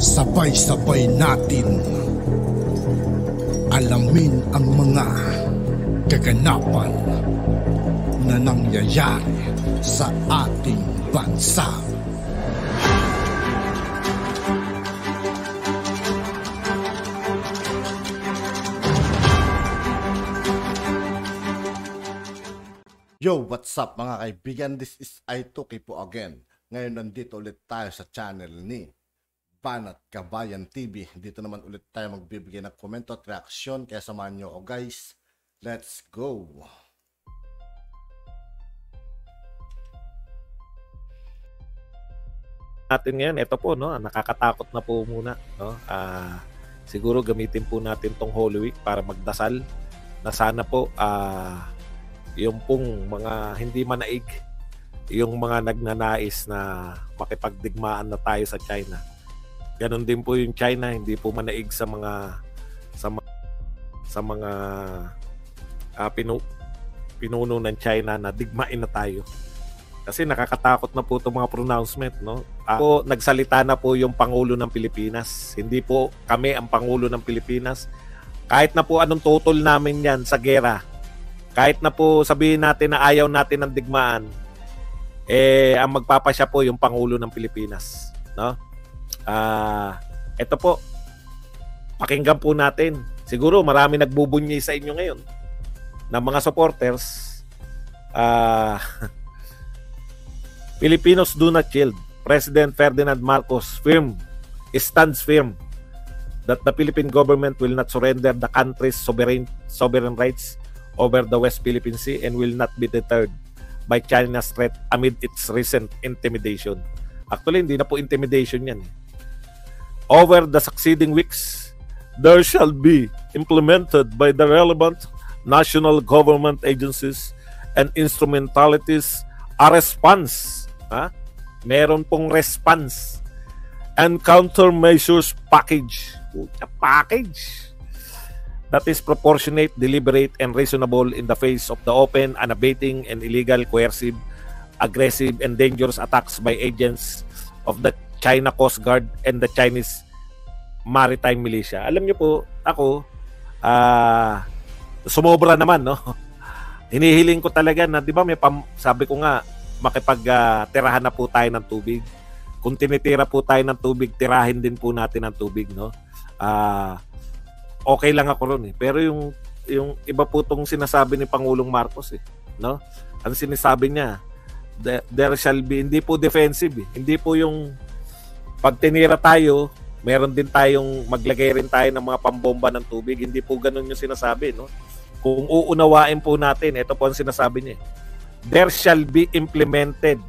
Sabay-sabay natin alamin ang mga kaganapan na nangyayari sa ating bansa. Yo, what's up mga kaibigan? This is I2K po again. Ngayon nandito ulit tayo sa channel ni Banat Kabayan TV. Dito naman ulit tayo magbibigay ng komento at reaksyon. Kaya samahan nyo ako guys. Let's go! Natin ngayon, ito po, no, nakakatakot na po muna, no? Siguro gamitin po natin tong Holy Week para magdasal na sana po yung pong mga hindi manaig, yung mga nagnanais na makipagdigmaan na tayo sa China. Ganon din po yung China, hindi po manaig sa mga pinuno ng China na digmain na tayo. Kasi nakakatakot na po itong mga pronouncement, no? Ako, nagsalita na po yung Pangulo ng Pilipinas. Hindi po kami ang Pangulo ng Pilipinas. Kahit na po anong tutol namin yan sa gera, kahit na po sabihin natin na ayaw natin ng digmaan, ang magpapasya po yung Pangulo ng Pilipinas, no? Ito po, pakinggan po natin. Siguro marami nagbubunyi sa inyo ngayon na mga supporters. Filipinos do not yield. President Ferdinand Marcos stands firm that the Philippine government will not surrender the country's sovereign rights over the West Philippine Sea and will not be deterred by China's threat amid its recent intimidation. Actually, hindi na po intimidation yan. Over the succeeding weeks, there shall be implemented by the relevant national government agencies and instrumentalities a response. Meron pong response and countermeasures package that is proportionate, deliberate, and reasonable in the face of the open, unabating, and illegal, coercive, aggressive, and dangerous attacks by agents of the China Coast Guard and the Chinese Maritime Militia. Alam niyo po, ako, sumobra naman, no? Hinihiling ko talaga na, di ba, sabi ko nga, makipag-tirahan na po tayo ng tubig. Kung tinitira po tayo ng tubig, tirahin din po natin ng tubig, no? Okay lang ako ron, eh. Pero yung iba po itong sinasabi ni Pangulong Marcos, eh, no? Ang sinasabi niya, there shall be, hindi po defensive, eh. Hindi po yung pag tinira tayo, meron din tayong maglagay rin tayo ng mga pambomba ng tubig. Hindi po ganun yung sinasabi, no? Kung uunawain po natin, ito po ang sinasabi niya. There shall be implemented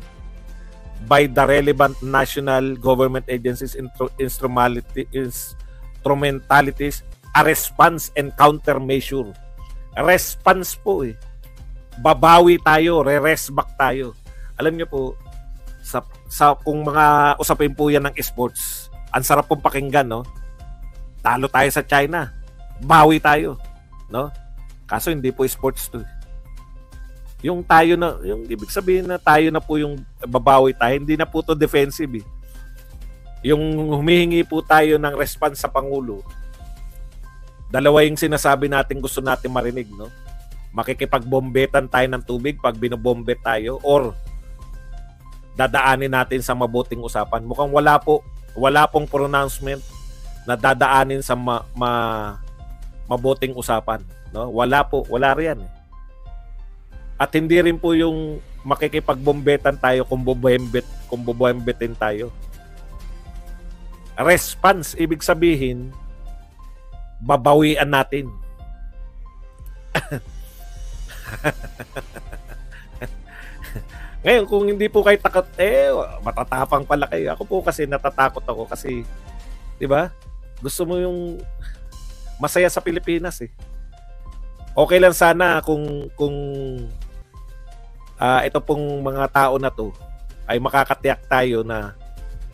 by the relevant national government agencies instrumentalities a response and countermeasure. Response po, eh. Babawi tayo, re-rest back tayo. Alam niyo po, sa kung mga usapin po yan ng esports, ang sarap pong pakinggan, no? Talo tayo sa China, bawi tayo, no? Kaso hindi po sports to. Yung tayo na, yung ibig sabihin na tayo na po yung babawi tayo, hindi na po to defensive, eh. Yung humihingi po tayo ng response sa Pangulo, dalawa yung sinasabi natin gusto natin marinig, no? Makikipagbombetan tayo ng tubig pag binobombe tayo or dadaanin natin sa mabuting usapan. Mukhang wala pong pronouncement na dadaanin sa mabuting usapan, no? Wala riyan, eh. At hindi rin po yung makikipagbombetan tayo kung bobombetin tayo. Response, ibig sabihin, babawian natin. Ngayon, kung hindi po kayo takot, matatapang pala kayo. Ako po kasi natatakot ako kasi, di ba? Gusto mo yung masaya sa Pilipinas, eh. Okay lang sana kung ito pong mga tao na to ay makakatiyak tayo na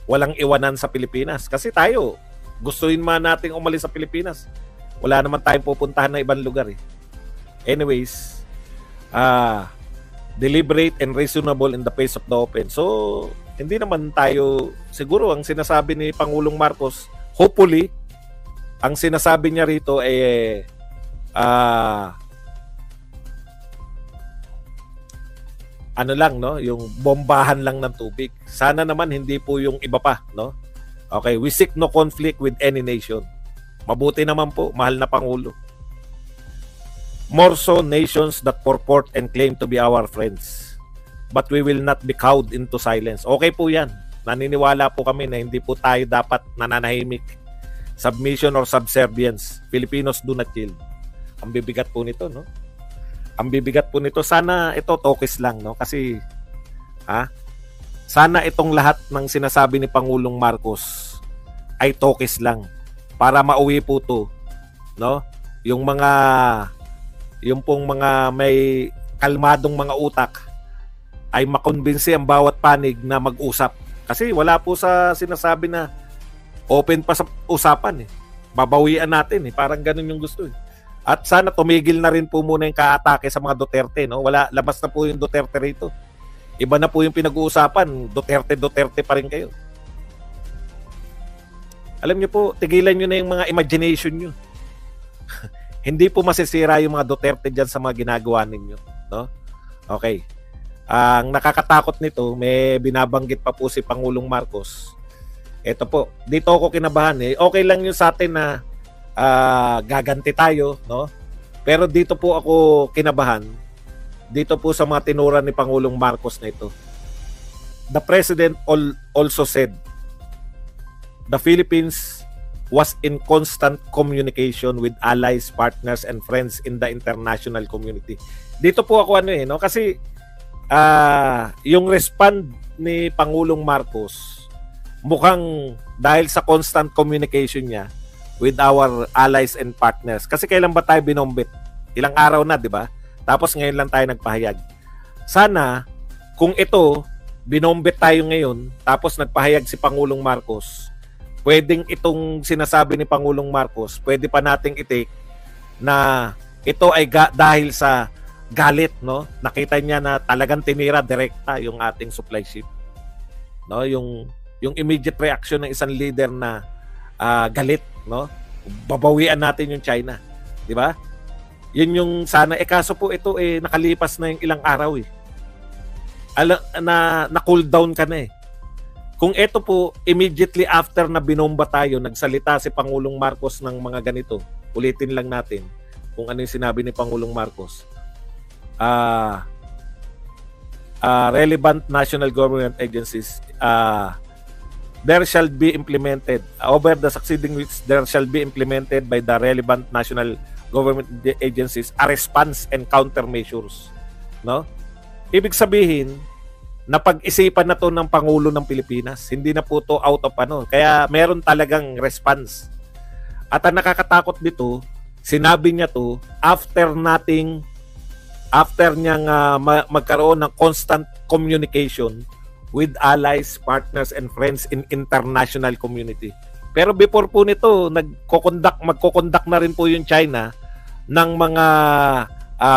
walang iwanan sa Pilipinas. Kasi tayo, gustuin man nating umalis sa Pilipinas. Wala naman tayong pupuntahan na ibang lugar, eh. Anyways, deliberate and reasonable in the face of the open. So, Hindi naman tayo, siguro ang sinasabi ni Pangulong Marcos, hopefully, ang sinasabi niya rito ay ano lang, no, yung bombahan lang ng tubig. Sana naman hindi po yung iba pa, no? Okay, we seek no conflict with any nation. Mabuti naman po, mahal na Pangulo. More so nations that purport and claim to be our friends. But we will not be cowed into silence. Okay po yan. Naniniwala po kami na hindi po tayo dapat nananahimik. Submission or subservience. Filipinos do not yield. Ang bibigat po nito, no? Ang bibigat po nito. Sana ito tokis lang, no? Kasi, sana itong lahat ng sinasabi ni Pangulong Marcos ay tokis lang para mauwi po to, no? Yung pong mga may kalmadong mga utak ay makonbinsi ang bawat panig na mag-usap. Kasi wala po sa sinasabi na open pa sa usapan eh. Babawian natin eh. Parang ganun yung gusto eh. At sana tumigil na rin po muna yung kaatake sa mga Duterte, no? Wala, labas na po yung Duterte rito. Iba na po yung pinag-uusapan. Duterte pa rin kayo. Alam niyo po, tigilan niyo na yung mga imagination niyo. Hindi po masisira yung mga Duterte dyan sa mga ginagawa ninyo, no? Okay. Ang nakakatakot nito, may binabanggit pa po si Pangulong Marcos. Ito po, dito ako kinabahan eh. Okay lang yun sa atin na gaganti tayo, no? Pero dito po ako kinabahan. Dito po sa mga tinuran ni Pangulong Marcos na ito. The President also said, the Philippines was in constant communication with allies, partners, and friends in the international community. Dito po ako no? Kasi yung respond ni Pangulong Marcos, mukhang dahil sa constant communication niya with our allies and partners. Kasi kailan ba tayo binombit? Ilang araw na, di ba? Tapos ngayon lang tayo nagpahayag. Sana, kung ito, binombit tayo ngayon, tapos nagpahayag si Pangulong Marcos, pwedeng itong sinasabi ni Pangulong Marcos, pwede pa nating i-take na ito ay dahil sa galit, no? Nakita niya na talagang tinira direkta yung ating supply ship. No, yung immediate reaction ng isang leader na galit, no? Babawian natin yung China, 'di ba? Yun yung sana kaso po ito nakalipas na yung ilang araw eh. Na cool down ka na eh. Kung ito po immediately after na binomba tayo, nagsalita si Pangulong Marcos ng mga ganito. Ulitin lang natin kung ano yung sinabi ni Pangulong Marcos. Relevant national government agencies there shall be implemented over the succeeding weeks, there shall be implemented by the relevant national government agencies a response and countermeasures, no? Ibig sabihin, napag-isipan na to ng Pangulo ng Pilipinas. Hindi na po to out of kaya meron talagang response. At ang nakakatakot dito, sinabi niya to after niyang magkaroon ng constant communication with allies, partners, and friends in international community. Pero before po nito, magko-conduct na rin po yung China ng mga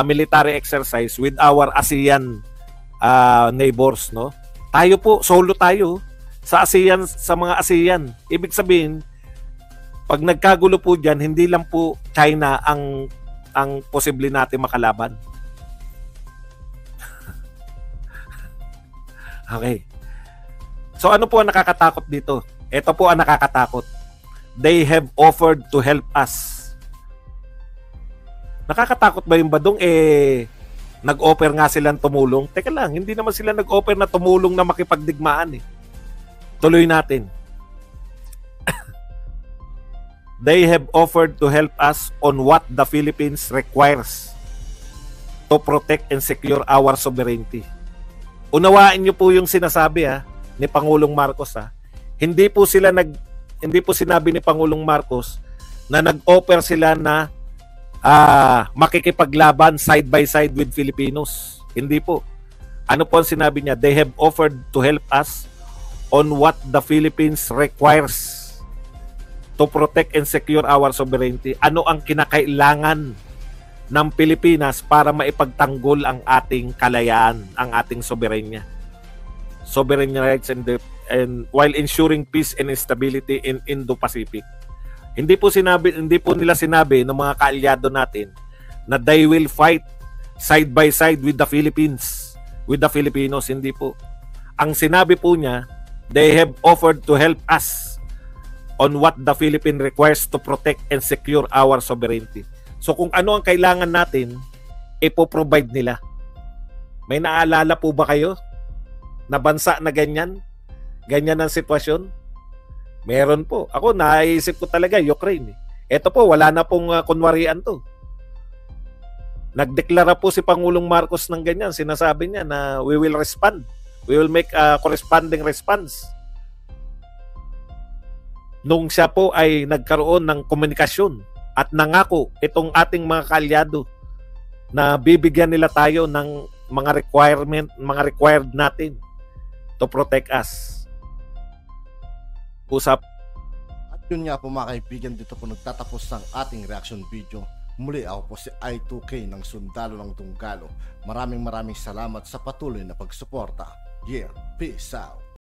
military exercise with our ASEAN neighbors, no? Tayo po, solo tayo sa ASEAN, sa mga ASEAN. Ibig sabihin, pag nagkagulo po diyan, hindi lang po China ang posible natin makalaban. Okay. So ano po ang nakakatakot dito? Ito po ang nakakatakot. They have offered to help us. Nakakatakot ba yung badong nag-offer nga silang tumulong? Teka lang, hindi naman sila nag-offer na tumulong na makipagdigmaan eh. Tuloy natin. They have offered to help us on what the Philippines requires to protect and secure our sovereignty. Unawain niyo po yung sinasabi ni Pangulong Marcos Hindi po sinabi ni Pangulong Marcos na nag-offer sila na makikipaglaban side by side with Filipinos. Hindi po. Ano po ang sinabi niya? They have offered to help us on what the Philippines requires to protect and secure our sovereignty. Ano ang kinakailangan ng Pilipinas para maipagtanggol ang ating kalayaan, ang ating soberenya. sovereign rights and while ensuring peace and stability in Indo-Pacific. Hindi po nila sinabi ng mga kaalyado natin na they will fight side by side with the Philippines, with the Filipinos. Hindi po. Ang sinabi po niya, they have offered to help us on what the Philippines requires to protect and secure our sovereignty. So kung ano ang kailangan natin, ipo-provide nila. May naalala po ba kayo na bansa na ganyan? Ganyan ang sitwasyon? Meron po. Ako, naisip ko talaga, Ukraine. Ito po, wala na pong kunwarian to. Nagdeklara po si Pangulong Marcos ng ganyan. Sinasabi niya na we will respond. We will make a corresponding response. Nung siya po ay nagkaroon ng komunikasyon at nangako itong ating mga kaalyado na bibigyan nila tayo ng mga required natin to protect us. Usap. At yun nga po mga kaibigan, dito po nagtatapos ang ating reaction video. Muli ako po si I2K ng Sundalo ng Tunggalo. Maraming salamat sa patuloy na pagsuporta. Yeah, peace out.